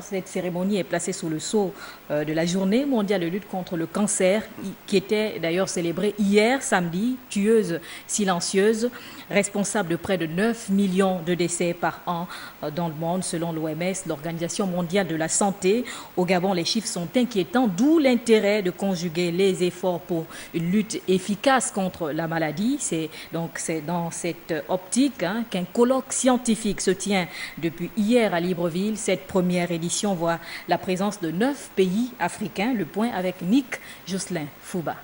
Cette cérémonie est placée sous le sceau de la Journée mondiale de lutte contre le cancer, qui était d'ailleurs célébrée hier, samedi, tueuse silencieuse, responsable de près de 9 millions de décès par an dans le monde, selon l'OMS, l'Organisation mondiale de la santé. Au Gabon, les chiffres sont inquiétants, d'où l'intérêt de conjuguer les efforts pour une lutte efficace contre la maladie. C'est dans cette optique qu'un colloque scientifique se tient depuis hier à Libreville. Cette première édition voit la présence de 9 pays africains. Le point avec Nick Jocelyn Fouba.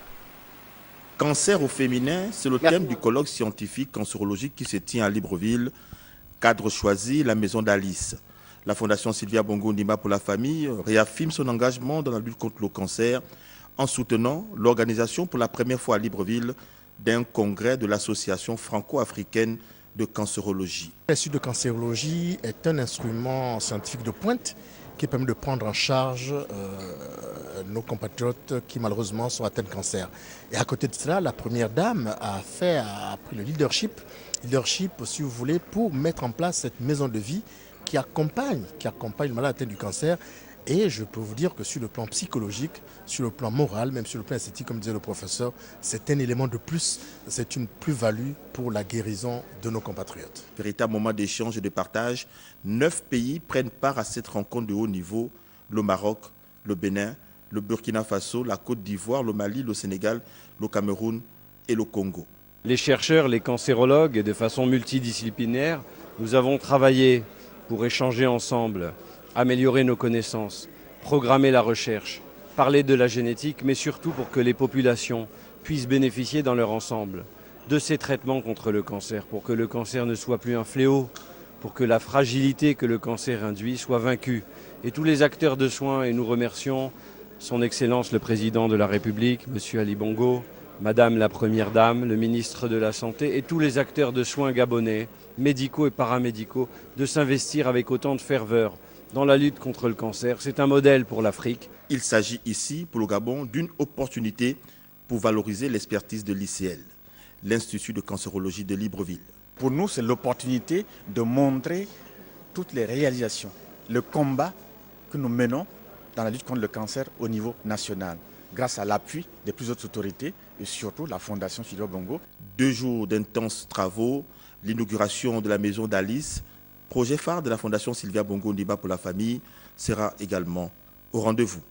Cancer au féminin, c'est le thème du colloque scientifique cancérologique qui se tient à Libreville. Cadre choisi, la maison d'Alice. La Fondation Sylvia Bongo Ndima pour la famille réaffirme son engagement dans la lutte contre le cancer en soutenant l'organisation pour la première fois à Libreville d'un congrès de l'association franco-africaine de cancérologie. L'Institut de cancérologie est un instrument scientifique de pointe qui permet de prendre en charge nos compatriotes qui malheureusement sont atteints de cancer. Et à côté de cela, la Première Dame a pris le leadership, si vous voulez, pour mettre en place cette maison de vie qui accompagne le malade atteint du cancer. Et je peux vous dire que sur le plan psychologique, sur le plan moral, même sur le plan esthétique, comme disait le professeur, c'est un élément de plus, c'est une plus-value pour la guérison de nos compatriotes. Véritable moment d'échange et de partage, 9 pays prennent part à cette rencontre de haut niveau: le Maroc, le Bénin, le Burkina Faso, la Côte d'Ivoire, le Mali, le Sénégal, le Cameroun et le Congo. Les chercheurs, les cancérologues, et de façon multidisciplinaire, nous avons travaillé pour échanger ensemble, améliorer nos connaissances, programmer la recherche, parler de la génétique, mais surtout pour que les populations puissent bénéficier dans leur ensemble de ces traitements contre le cancer, pour que le cancer ne soit plus un fléau, pour que la fragilité que le cancer induit soit vaincue. Et tous les acteurs de soins, et nous remercions Son Excellence le Président de la République, M. Ali Bongo, Madame la Première Dame, le ministre de la Santé et tous les acteurs de soins gabonais, médicaux et paramédicaux, de s'investir avec autant de ferveur dans la lutte contre le cancer. C'est un modèle pour l'Afrique. Il s'agit ici, pour le Gabon, d'une opportunité pour valoriser l'expertise de l'ICL, l'Institut de cancérologie de Libreville. Pour nous, c'est l'opportunité de montrer toutes les réalisations, le combat que nous menons dans la lutte contre le cancer au niveau national, grâce à l'appui des plus hautes autorités et surtout la Fondation Sylvia Bongo. 2 jours d'intenses travaux, l'inauguration de la maison d'Alice, projet phare de la Fondation Sylvia Bongo Ndima pour la famille, sera également au rendez-vous.